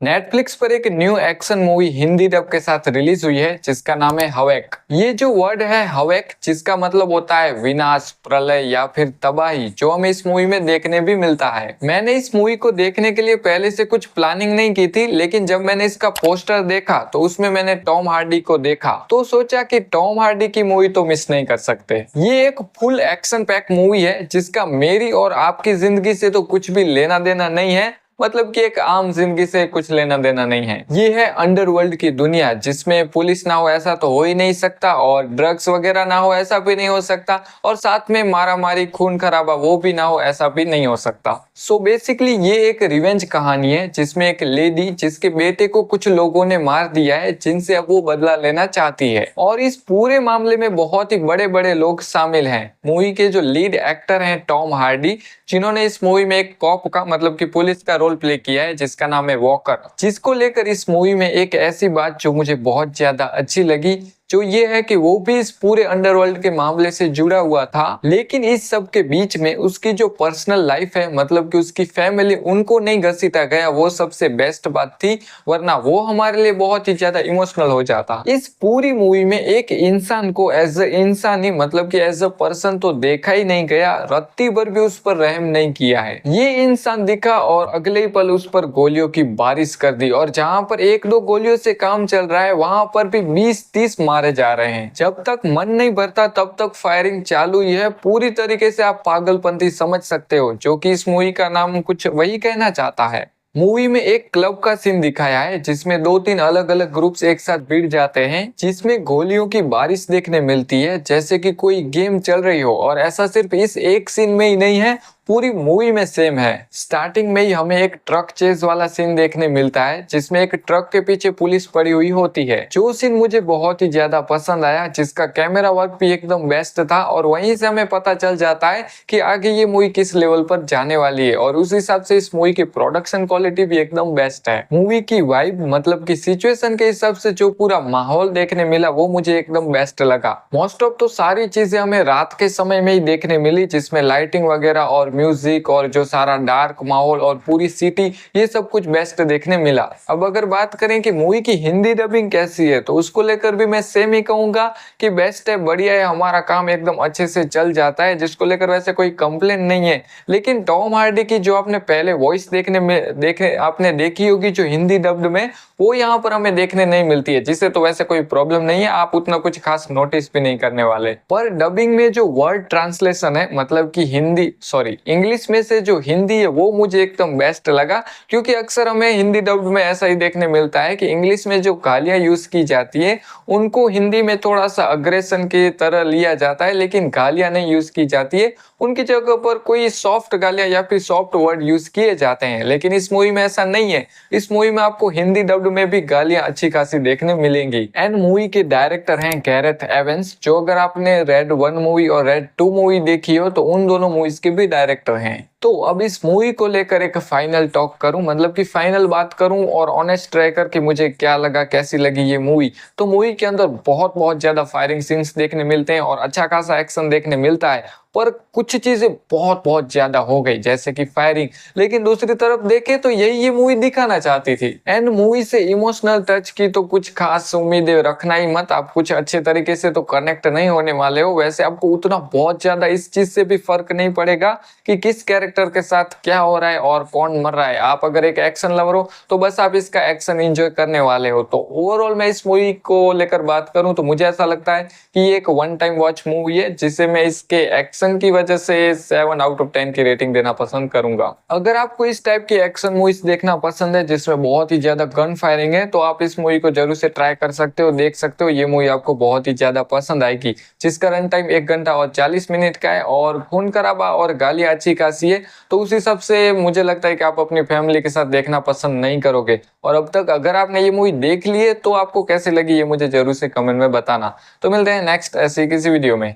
Netflix पर एक new action movie Hindi dub के साथ रिलीज हुई है जिसका नाम है हवेक। ये जो वर्ड है हवेक, जिसका मतलब होता है विनाश, प्रलय या फिर तबाही, जो हमें इस मूवी में देखने भी मिलता है। मैंने इस मूवी को देखने के लिए पहले से कुछ प्लानिंग नहीं की थी, लेकिन जब मैंने इसका पोस्टर देखा तो उसमें मैंने टॉम हार्डी को देखा तो सोचा कि टॉम हार्डी की मूवी तो मिस नहीं कर सकते। ये एक फुल एक्शन पैक मूवी है जिसका मेरी और आपकी जिंदगी से तो कुछ भी लेना देना नहीं है, मतलब कि एक आम जिंदगी से कुछ लेना देना नहीं है। ये है अंडरवर्ल्ड की दुनिया जिसमें पुलिस ना हो ऐसा तो हो ही नहीं सकता, और ड्रग्स वगैरह ना हो ऐसा भी नहीं हो सकता, और साथ में मारा मारी खून खराबा वो भी ना हो ऐसा भी नहीं हो सकता। सो बेसिकली ये एक रिवेंज कहानी है जिसमें एक लेडी जिसके बेटे को कुछ लोगों ने मार दिया है, जिनसे अब वो बदला लेना चाहती है, और इस पूरे मामले में बहुत ही बड़े बड़े लोग शामिल हैं। मूवी के जो लीड एक्टर हैं टॉम हार्डी, जिन्होंने इस मूवी में एक कॉप का मतलब कि पुलिस का रोल प्ले किया है जिसका नाम है वॉकर, जिसको लेकर इस मूवी में एक ऐसी बात जो मुझे बहुत ज्यादा अच्छी लगी, जो ये है कि वो भी इस पूरे अंडरवर्ल्ड के मामले से जुड़ा हुआ था, लेकिन इस सब के बीच में उसकी जो पर्सनल लाइफ है, मतलब कि उसकी फैमिली, उनको नहीं घसीटा गया। वो सबसे बेस्ट बात थी, वरना वो हमारे लिए बहुत ही ज्यादा इमोशनल हो जाता। इस पूरी मूवी में एक इंसान को एज अ इंसान ही, मतलब कि एज अ पर्सन तो देखा ही नहीं गया, रत्ती भर भी उस पर रहम नहीं किया है। ये इंसान दिखा और अगले ही पल उस पर गोलियों की बारिश कर दी, और जहां पर एक दो गोलियों से काम चल रहा है वहां पर भी 20-30 मारे जा रहे हैं। जब तक मन नहीं भरता तब तक फायरिंग चालू ही है। पूरी तरीके से आप पागलपंती समझ सकते हो, जो कि इस मूवी का नाम कुछ वही कहना चाहता है। मूवी में एक क्लब का सीन दिखाया है जिसमें 2-3 अलग अलग ग्रुप्स एक साथ भिड़ जाते हैं, जिसमें गोलियों की बारिश देखने मिलती है जैसे कि कोई गेम चल रही हो। और ऐसा सिर्फ इस एक सीन में ही नहीं है, पूरी मूवी में सेम है। स्टार्टिंग में ही हमें एक ट्रक चेज वाला सीन देखने मिलता है जिसमें एक ट्रक के पीछे पुलिस पड़ी हुई होती है, जो सीन मुझे बहुत ही ज्यादा पसंद आया, जिसका कैमरा वर्क भी एकदम बेस्ट था। और वहीं से हमें पता चल जाता है कि आगे ये मूवी किस लेवल पर जाने वाली है, और उस हिसाब से इस मूवी की प्रोडक्शन क्वालिटी भी एकदम बेस्ट है। मूवी की वाइब, मतलब की सिचुएशन के हिसाब से जो पूरा माहौल देखने मिला वो मुझे एकदम बेस्ट लगा। मोस्ट ऑफ तो सारी चीजें हमें रात के समय में ही देखने मिली, जिसमें लाइटिंग वगैरह और म्यूजिक और जो सारा डार्क माहौल और पूरी सिटी, ये सब कुछ बेस्ट देखने मिला। अब अगर बात करें कि मूवी की हिंदी डबिंग कैसी है, तो उसको लेकर भी मैं सेम ही कहूंगा कि बेस्ट है, बढ़िया है, हमारा काम एकदम अच्छे से चल जाता है, जिसको लेकर वैसे कोई कंप्लेन नहीं है। लेकिन टॉम हार्डी की जो आपने पहले वॉइस आपने देखी होगी जो हिंदी डब्ड में, वो यहाँ पर हमें देखने नहीं मिलती है, जिससे तो वैसे कोई प्रॉब्लम नहीं है, आप उतना कुछ खास नोटिस भी नहीं करने वाले। पर डबिंग में जो वर्ड ट्रांसलेशन है, मतलब कि इंग्लिश में से जो हिंदी है, वो मुझे एकदम बेस्ट लगा, क्योंकि अक्सर हमें हिंदी डब्ड में ऐसा ही देखने मिलता है कि इंग्लिश में जो गालियां यूज की जाती है उनको हिंदी में थोड़ा सा अग्रेशन की तरह लिया जाता है, लेकिन गालियां नहीं यूज की जाती है, उनकी जगह पर कोई सॉफ्ट गालियां या फिर सॉफ्ट वर्ड यूज किए जाते हैं। लेकिन इस मूवी में ऐसा नहीं है, इस मूवी में आपको हिंदी डब्ड में भी गालियां अच्छी खासी देखने मिलेंगी। एंड मूवी के डायरेक्टर हैं गैरेथ एवंस, जो अगर आपने रेड 1 मूवी और रेड 2 मूवी देखी हो तो उन दोनों मूवीज के भी डायरेक्टर हैं। तो अब इस मूवी को लेकर एक फाइनल टॉक करूं, मतलब कि फाइनल बात करूं और ऑनेस्ट रहकर कि मुझे क्या लगा, कैसी लगी ये मूवी, तो मूवी के अंदर बहुत बहुत ज्यादा फायरिंग सीन्स देखने मिलते हैं और अच्छा खासा एक्शन देखने मिलता है, पर कुछ चीजें बहुत बहुत ज्यादा हो गई जैसे कि फायरिंग। लेकिन दूसरी तरफ देखे तो यही ये मूवी दिखाना चाहती थी। एंड मूवी से इमोशनल टच की तो कुछ खास उम्मीदें रखना ही मत, आप कुछ अच्छे तरीके से तो कनेक्ट नहीं होने वाले हो। वैसे आपको उतना बहुत ज्यादा इस चीज से भी फर्क नहीं पड़ेगा कि किस कैरेक्टर के साथ क्या हो रहा है और कौन मर रहा है। आप अगर एक एक्शन लवर हो तो बस आप इसका एक्शन एंजॉय करने वाले हो। तो ओवरऑल मैं इस मूवी को लेकर बात करूं तो मुझे ऐसा लगता है कि ये एक वन टाइम वॉच मूवी है, जिसे मैं इसके एक्शन की वजह से 7 आउट ऑफ 10 की रेटिंग देना पसंद करूंगा। अगर आपको इस टाइप की एक्शन मूवीज देखना पसंद है जिसमें बहुत ही ज्यादा गन फायरिंग है, तो आप इस मूवी को जरूर से ट्राई कर सकते हो, देख सकते हो। ये मूवी आपको बहुत ही ज्यादा पसंद आएगी, जिसका रन टाइम 1 घंटा और 40 मिनट का है, और खून खराबा और गालियां अच्छी खासी है। तो उस हिसाब से मुझे लगता है कि आप अपनी फैमिली के साथ देखना पसंद नहीं करोगे। और अब तक अगर आपने ये मूवी देख ली है तो आपको कैसी लगी ये मुझे जरूर से कमेंट में बताना। तो मिलते हैं नेक्स्ट ऐसी किसी वीडियो में।